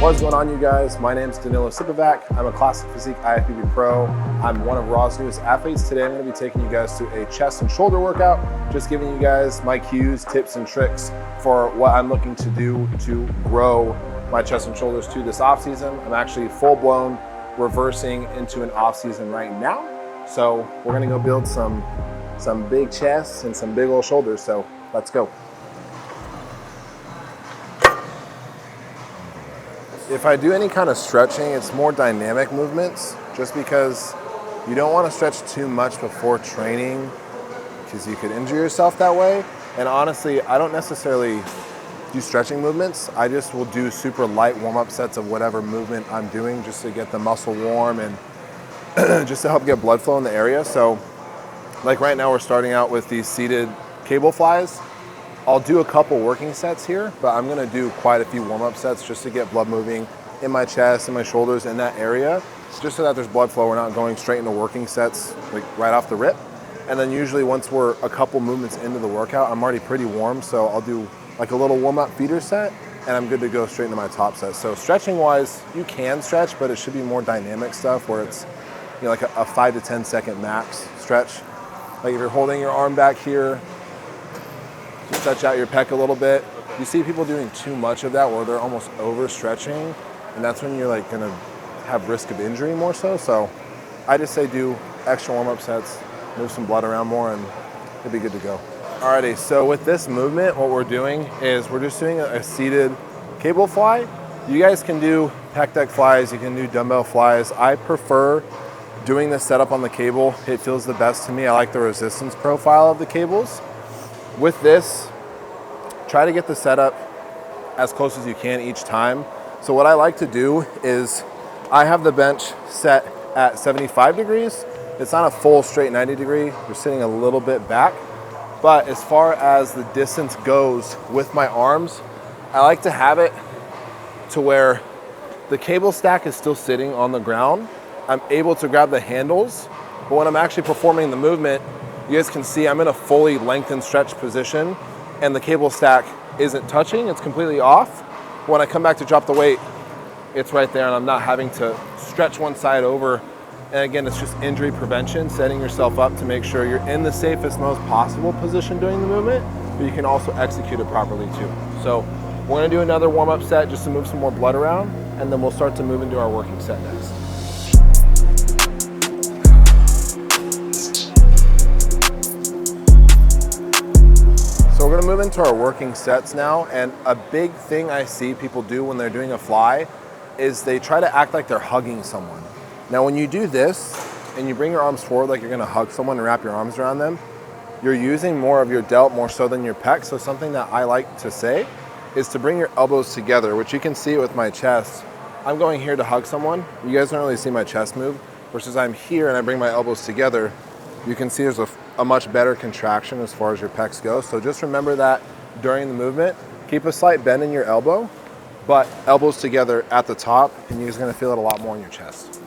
What's going on, you guys? My name is Danilo Sipovac. I'm a Classic Physique IFBB Pro. I'm one of Raw's newest athletes. Today I'm going to be taking you guys to a chest and shoulder workout, just giving you guys my cues, tips, and tricks for what I'm looking to do to grow my chest and shoulders to this off season. I'm actually full-blown reversing into an off season right now. So we're going to go build some big chests and some big old shoulders. So let's go. If I do any kind of stretching, it's more dynamic movements, just because you don't want to stretch too much before training because you could injure yourself that way. And honestly, I don't necessarily do stretching movements. I just will do super light warm-up sets of whatever movement I'm doing just to get the muscle warm and just to help get blood flow in the area. So like right now we're starting out with these seated cable flies. I'll do a couple working sets here, but I'm gonna do quite a few warm-up sets just to get blood moving in my chest and my shoulders in that area, just so that there's blood flow. We're not going straight into working sets like right off the rip. And then usually once we're a couple movements into the workout, I'm already pretty warm, so I'll do like a little warm-up feeder set and I'm good to go straight into my top set. So stretching wise, you can stretch, but it should be more dynamic stuff where it's, you know, like a 5 to 10 second max stretch. Like if you're holding your arm back here, to stretch out your pec a little bit. You see people doing too much of that where they're almost overstretching, and that's when you're like gonna have risk of injury more so. So I just say do extra warm-up sets, move some blood around more, and it'll be good to go. Alrighty, so with this movement, what we're doing is we're just doing a seated cable fly. You guys can do pec deck flies, you can do dumbbell flies. I prefer doing this setup on the cable. It feels the best to me. I like the resistance profile of the cables. With this, try to get the setup as close as you can each time. So what I like to do is I have the bench set at 75 degrees. It's not a full straight 90 degree. We're sitting a little bit back. But as far as the distance goes with my arms, I like to have it to where the cable stack is still sitting on the ground. I'm able to grab the handles, but when I'm actually performing the movement, you guys can see I'm in a fully lengthened stretch position and the cable stack isn't touching, it's completely off. When I come back to drop the weight, it's right there and I'm not having to stretch one side over. And again, it's just injury prevention, setting yourself up to make sure you're in the safest, most possible position during the movement, but you can also execute it properly too. So we're gonna do another warm-up set just to move some more blood around, and then we'll start to move into our working set next. So we're gonna move into our working sets now, and a big thing I see people do when they're doing a fly is they try to act like they're hugging someone. Now when you do this and you bring your arms forward like you're gonna hug someone and wrap your arms around them, you're using more of your delt more so than your pec. So something that I like to say is to bring your elbows together, which you can see with my chest. I'm going here to hug someone. You guys don't really see my chest move, versus I'm here and I bring my elbows together. You can see there's a much better contraction as far as your pecs go. So just remember that during the movement. Keep a slight bend in your elbow, but elbows together at the top, and you're just gonna feel it a lot more in your chest.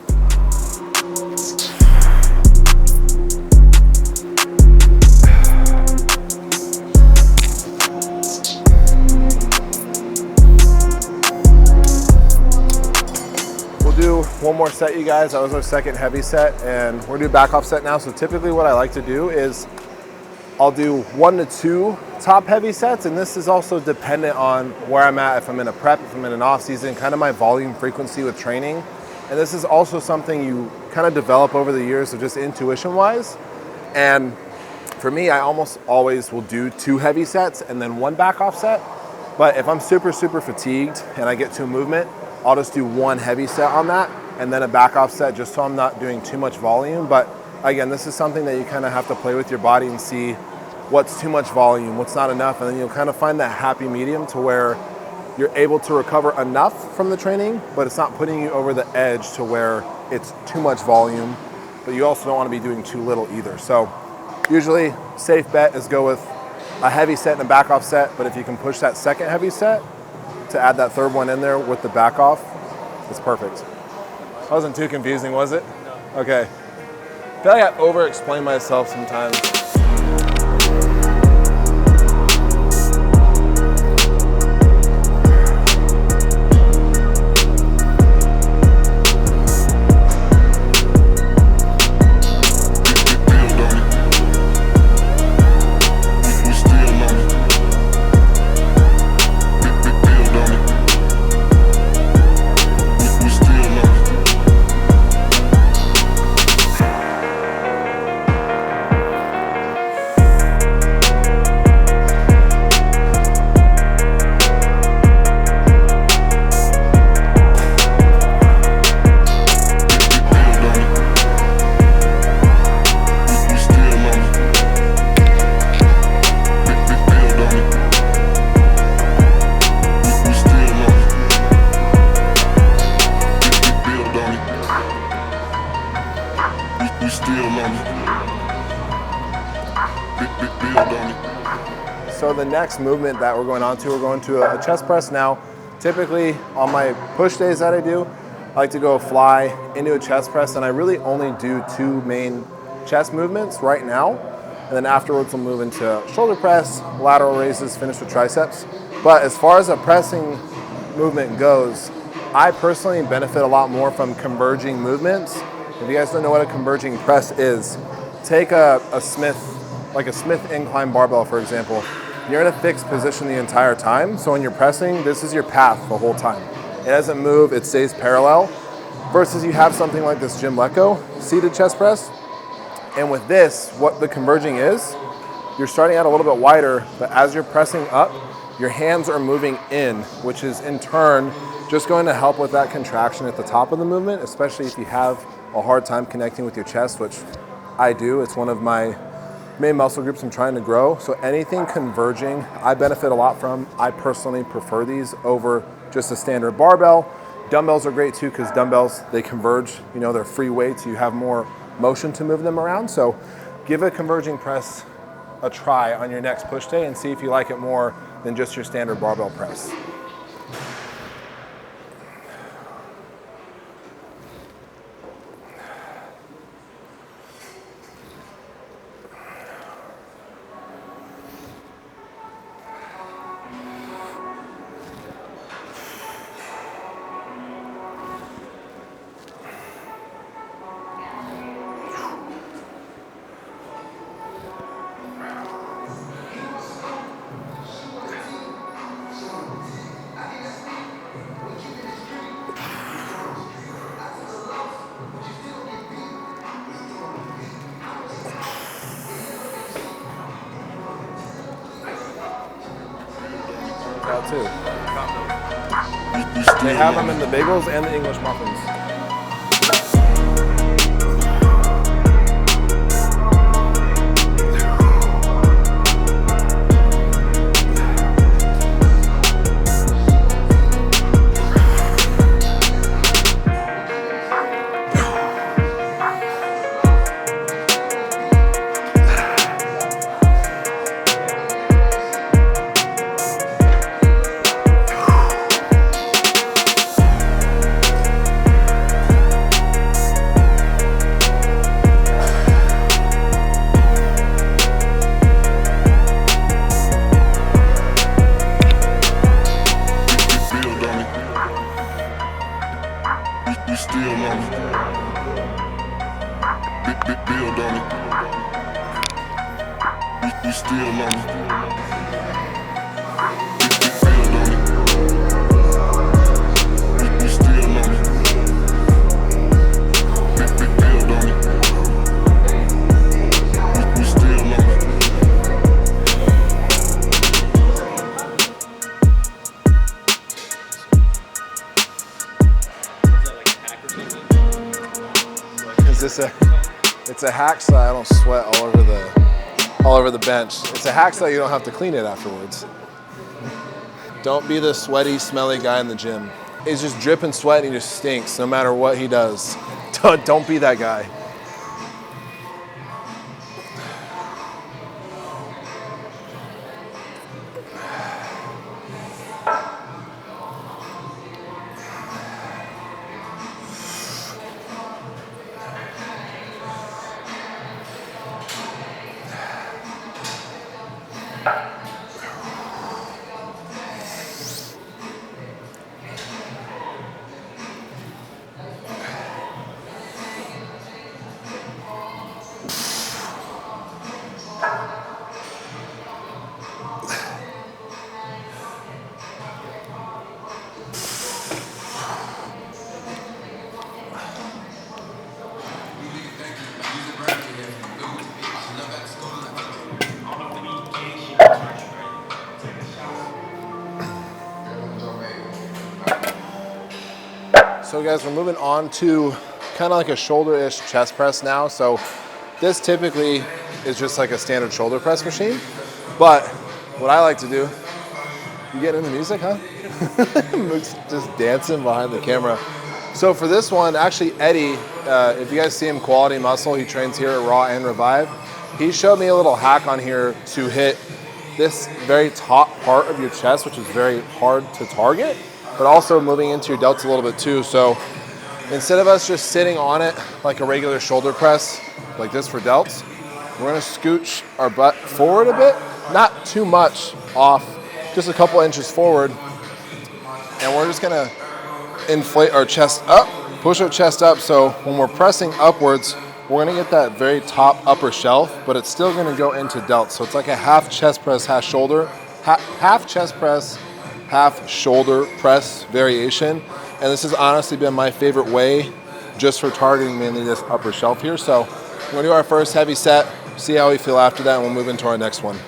Do one more set, you guys. That was our second heavy set, and we're gonna do back off set now. So typically what I like to do is I'll do 1 to 2 top heavy sets, and this is also dependent on where I'm at, if I'm in a prep, if I'm in an off season, kind of my volume frequency with training. And this is also something you kind of develop over the years of just intuition wise. And for me, I almost always will do 2 heavy sets and then 1 back off set. But if I'm super fatigued and I get to a movement, I'll just do 1 heavy set on that and then a back off set, just so I'm not doing too much volume. But again, this is something that you kind of have to play with your body and see what's too much volume, what's not enough, and then you'll kind of find that happy medium to where you're able to recover enough from the training, but it's not putting you over the edge to where it's too much volume, but you also don't want to be doing too little either. So usually safe bet is go with a heavy set and a back off set, but if you can push that second heavy set to add that third one in there with the back off, it's perfect. Wasn't too confusing, was it? No. Okay. I feel like I over-explain myself sometimes. So the next movement that we're going to a chest press now. Typically on my push days that I do, I like to go fly into a chest press, and I really only do 2 main chest movements right now. And then afterwards we'll move into shoulder press, lateral raises, finish with triceps. But as far as a pressing movement goes, I personally benefit a lot more from converging movements. If you guys don't know what a converging press is, take a Smith, like a Smith incline barbell, for example. You're in a fixed position the entire time. So when you're pressing, this is your path the whole time. It doesn't move, it stays parallel. Versus you have something like this Jim Lecco seated chest press. And with this, what the converging is, you're starting out a little bit wider, but as you're pressing up, your hands are moving in, which is in turn just going to help with that contraction at the top of the movement, especially if you have a hard time connecting with your chest, which I do. It's one of my main muscle groups I'm trying to grow. So anything converging, I benefit a lot from. I personally prefer these over just a standard barbell. Dumbbells are great too, because dumbbells, they converge, you know, they're free weights, so you have more motion to move them around. So give a converging press a try on your next push day and see if you like it more than just your standard barbell press. Too. They have them in the bagels and the English muffins. It's a hack so I don't sweat all over the bench. It's a hack so you don't have to clean it afterwards. Don't be the sweaty, smelly guy in the gym. He's just dripping sweat and he just stinks no matter what he does. Don't be that guy. So guys, we're moving on to kind of like a shoulder-ish chest press now. So this typically is just like a standard shoulder press machine. But what I like to do, you getting into music, huh? Luke's just dancing behind the camera. So for this one, actually Eddie, if you guys see him, Quality Muscle, he trains here at Raw and Revive. He showed me a little hack on here to hit this very top part of your chest, which is very hard to target, but also moving into your delts a little bit too. So instead of us just sitting on it like a regular shoulder press, like this for delts, we're gonna scooch our butt forward a bit, not too much off, just a couple inches forward. And we're just gonna inflate our chest up, push our chest up. So when we're pressing upwards, we're gonna get that very top upper shelf, but it's still gonna go into delts. So it's like a half chest press, half shoulder, half chest press, half shoulder press variation. And this has honestly been my favorite way just for targeting mainly this upper shelf here. So we're gonna do our first heavy set, see how we feel after that, and we'll move into our next one.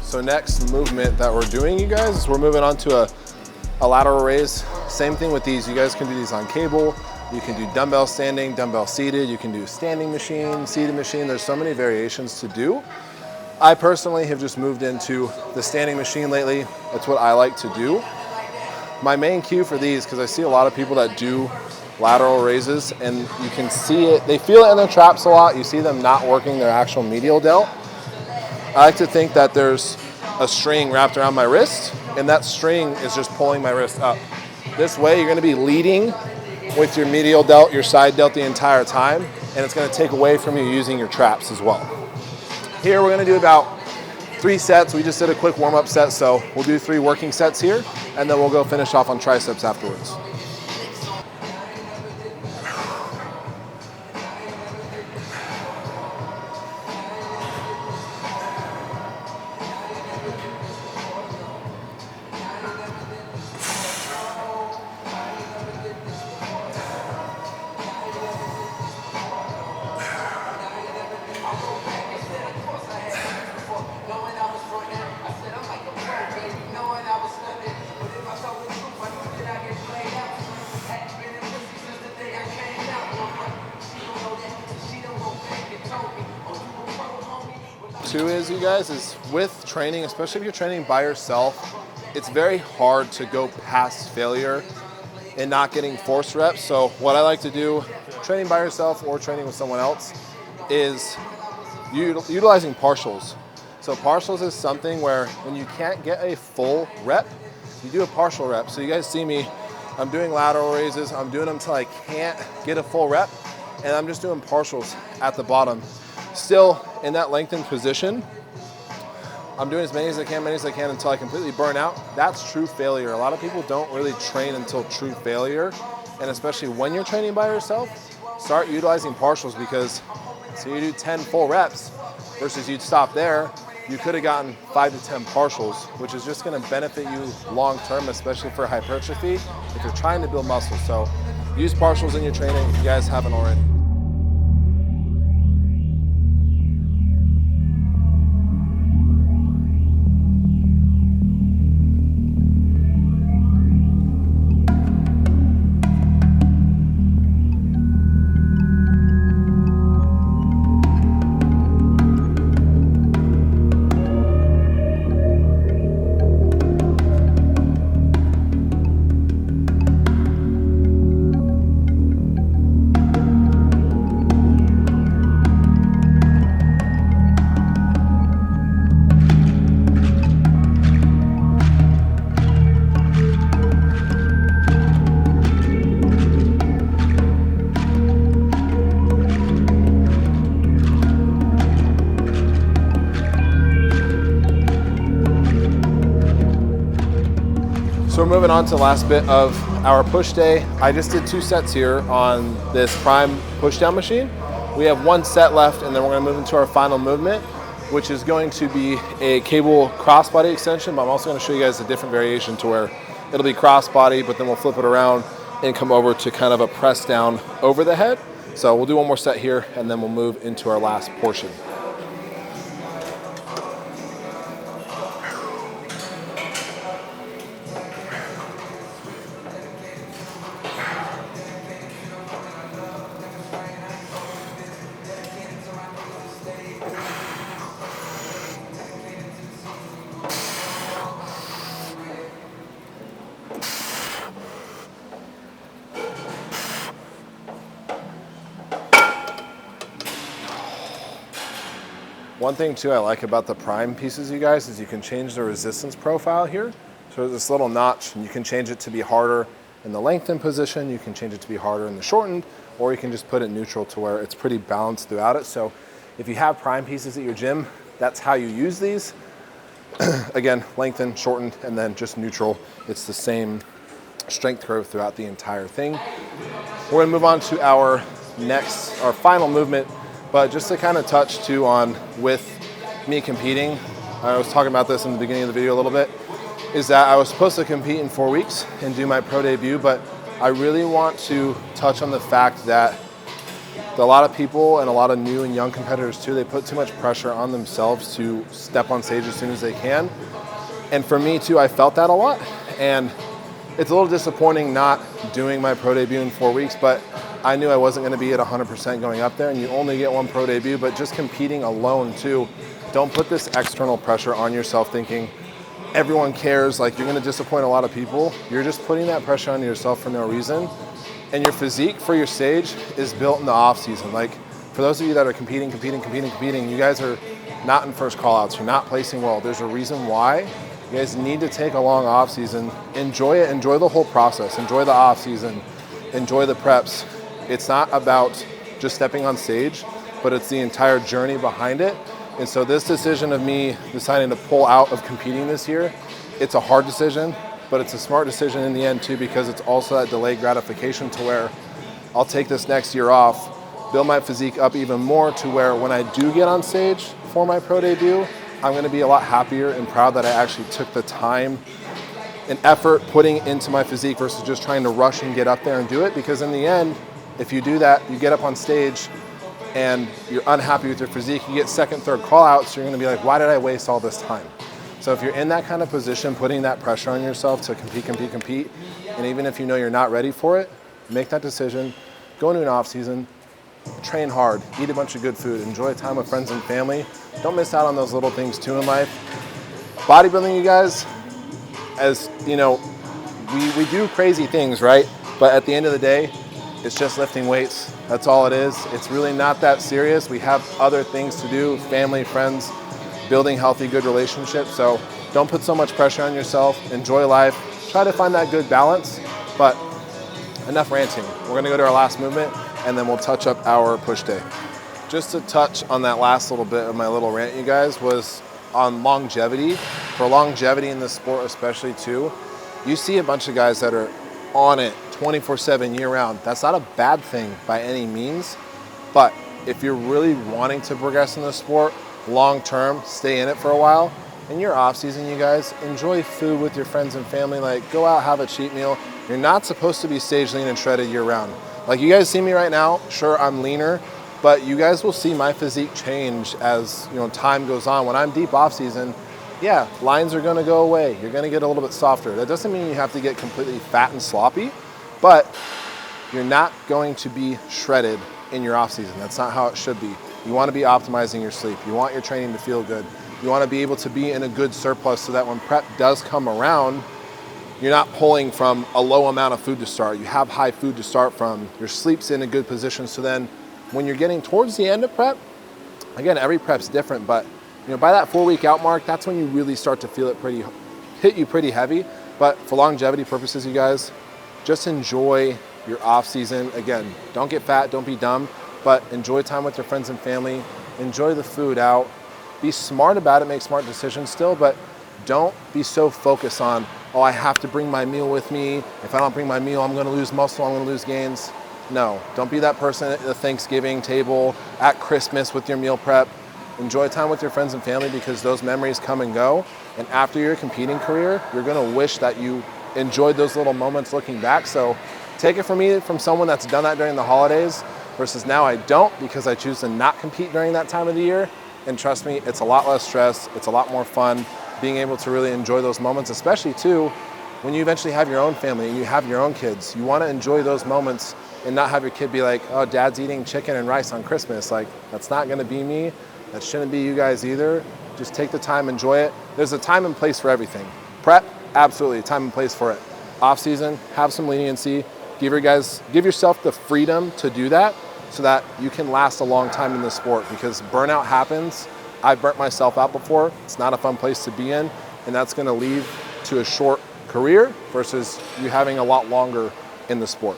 So next movement that we're doing, you guys, is we're moving on to a lateral raise. Same thing with these. You guys can do these on cable. You can do dumbbell standing, dumbbell seated. You can do standing machine, seated machine. There's so many variations to do. I personally have just moved into the standing machine lately. That's what I like to do. My main cue for these, because I see a lot of people that do lateral raises and you can see it, they feel it in their traps a lot. You see them not working their actual medial delt. I like to think that there's a string wrapped around my wrist and that string is just pulling my wrist up. This way you're gonna be leading with your medial delt, your side delt the entire time, and it's gonna take away from you using your traps as well. Here we're gonna do about 3 sets. We just did a quick warm-up set, so we'll do 3 working sets here, and then we'll go finish off on triceps afterwards. Two is, you guys, is with training, especially if you're training by yourself, it's very hard to go past failure and not getting forced reps. So what I like to do, training by yourself or training with someone else, is utilizing partials. So partials is something where when you can't get a full rep, you do a partial rep. So you guys see me, I'm doing lateral raises, I'm doing them until I can't get a full rep, and I'm just doing partials at the bottom. Still in that lengthened position, I'm doing as many as I can until I completely burn out. That's true failure. A lot of people don't really train until true failure. And especially when you're training by yourself, start utilizing partials, because so you do 10 full reps versus you'd stop there, you could have gotten 5 to 10 partials, which is just gonna benefit you long-term, especially for hypertrophy, if you're trying to build muscle. So use partials in your training if you guys haven't already. So we're moving on to the last bit of our push day. I just did 2 sets here on this Prime push down machine. We have 1 set left, and then we're gonna move into our final movement, which is going to be a cable crossbody extension, but I'm also gonna show you guys a different variation to where it'll be crossbody, but then we'll flip it around and come over to kind of a press down over the head. So we'll do 1 more set here, and then we'll move into our last portion. One thing too I like about the Prime pieces, you guys, is you can change the resistance profile here. So there's this little notch, and you can change it to be harder in the lengthened position, you can change it to be harder in the shortened, or you can just put it neutral to where it's pretty balanced throughout it. So if you have Prime pieces at your gym, that's how you use these. Again, lengthened, shortened, and then just neutral. It's the same strength curve throughout the entire thing. We're gonna move on to our final movement. But just to kind of touch too on with me competing, I was talking about this in the beginning of the video a little bit, is that I was supposed to compete in 4 weeks and do my pro debut, but I really want to touch on the fact that a lot of people and a lot of new and young competitors too, they put too much pressure on themselves to step on stage as soon as they can. And for me too, I felt that a lot. And it's a little disappointing not doing my pro debut in 4 weeks, but I knew I wasn't gonna be at 100% going up there, and you only get 1 pro debut, but just competing alone too, don't put this external pressure on yourself thinking everyone cares, like you're gonna disappoint a lot of people. You're just putting that pressure on yourself for no reason. And your physique for your stage is built in the off season. Like for those of you that are competing, you guys are not in first call outs, you're not placing well. There's a reason why. You guys need to take a long off season. Enjoy it, enjoy the whole process, enjoy the off season, enjoy the preps. It's not about just stepping on stage, but it's the entire journey behind it. And so this decision of me deciding to pull out of competing this year, it's a hard decision, but it's a smart decision in the end too, because it's also that delayed gratification to where I'll take this next year off, build my physique up even more to where when I do get on stage for my pro debut, I'm gonna be a lot happier and proud that I actually took the time and effort putting into my physique versus just trying to rush and get up there and do it. Because in the end, if you do that, you get up on stage and you're unhappy with your physique, you get second, third call outs, you're gonna be like, why did I waste all this time? So if you're in that kind of position, putting that pressure on yourself to compete, and even if you know you're not ready for it, make that decision, go into an off season, train hard, eat a bunch of good food, enjoy time with friends and family. Don't miss out on those little things too in life. Bodybuilding, you guys, as you know, we do crazy things, right? But at the end of the day, it's just lifting weights. That's all it is. It's really not that serious. We have other things to do, family, friends, building healthy, good relationships. So don't put so much pressure on yourself. Enjoy life. Try to find that good balance. But enough ranting. We're gonna go to our last movement and then we'll touch up our push day. Just to touch on that last little bit of my little rant, you guys, was on longevity. For longevity in this sport especially too, you see a bunch of guys that are on it 24/7 year round. That's not a bad thing by any means, but if you're really wanting to progress in the sport long term, stay in it for a while, in your off season, you guys, enjoy food with your friends and family. Like, go out, have a cheat meal. You're not supposed to be stage lean and shredded year round. Like, you guys see me right now, sure, I'm leaner, but you guys will see my physique change as, you know, time goes on. When I'm deep off season, yeah, lines are gonna go away. You're gonna get a little bit softer. That doesn't mean you have to get completely fat and sloppy, but you're not going to be shredded in your off season. That's not how it should be. You wanna be optimizing your sleep. You want your training to feel good. You wanna be able to be in a good surplus so that when prep does come around, you're not pulling from a low amount of food to start. You have high food to start from. Your sleep's in a good position. So then when you're getting towards the end of prep, again, every prep's different, but you know, by that 4-week out mark, that's when you really start to feel it hit you pretty heavy. But for longevity purposes, you guys, just enjoy your off season. Again, don't get fat, don't be dumb, but enjoy time with your friends and family. Enjoy the food out. Be smart about it, make smart decisions still, but don't be so focused on, oh, I have to bring my meal with me. If I don't bring my meal, I'm gonna lose muscle, I'm gonna lose gains. No, don't be that person at the Thanksgiving table, at Christmas with your meal prep. Enjoy time with your friends and family because those memories come and go. And after your competing career, you're gonna wish that you enjoyed those little moments looking back. So take it from me, from someone that's done that during the holidays versus now I don't because I choose to not compete during that time of the year. And trust me, it's a lot less stress, it's a lot more fun being able to really enjoy those moments, especially too, when you eventually have your own family and you have your own kids. You wanna enjoy those moments and not have your kid be like, oh, dad's eating chicken and rice on Christmas. Like, that's not gonna be me. That shouldn't be you guys either. Just take the time, enjoy it. There's a time and place for everything. Prep, absolutely, time and place for it. Off season, have some leniency. Give yourself the freedom to do that so that you can last a long time in the sport because burnout happens. I've burnt myself out before. It's not a fun place to be in, and that's gonna lead to a short career versus you having a lot longer in the sport.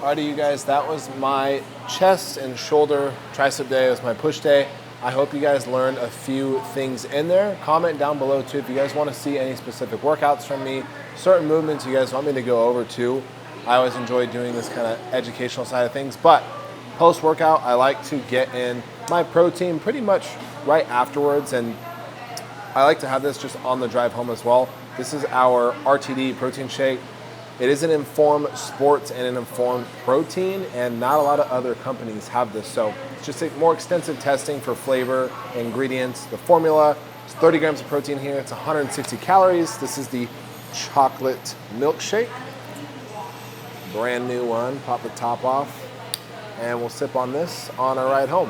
Alrighty, you guys, that was my chest and shoulder tricep day. It was my push day. I hope you guys learned a few things in there. Comment down below too if you guys want to see any specific workouts from me, certain movements you guys want me to go over too. I always enjoy doing this kind of educational side of things, but post-workout, I like to get in my protein pretty much right afterwards, and I like to have this just on the drive home as well. This is our RTD protein shake. It is an Inform Sports and an Inform Protein, and not a lot of other companies have this. So it's just a more extensive testing for flavor, ingredients, the formula. It's 30 grams of protein here. It's 160 calories. This is the chocolate milkshake. Brand new one. Pop the top off. And we'll sip on this on our ride home.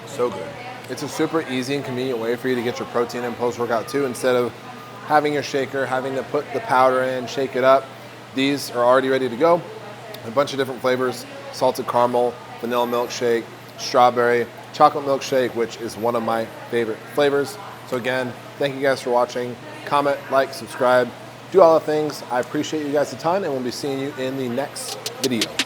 So good. It's a super easy and convenient way for you to get your protein in post-workout too, instead of having your shaker, having to put the powder in, shake it up. These are already ready to go. A bunch of different flavors: salted caramel, vanilla milkshake, strawberry, chocolate milkshake, which is one of my favorite flavors. So again, thank you guys for watching. Comment, like, subscribe, do all the things. I appreciate you guys a ton, and we'll be seeing you in the next video.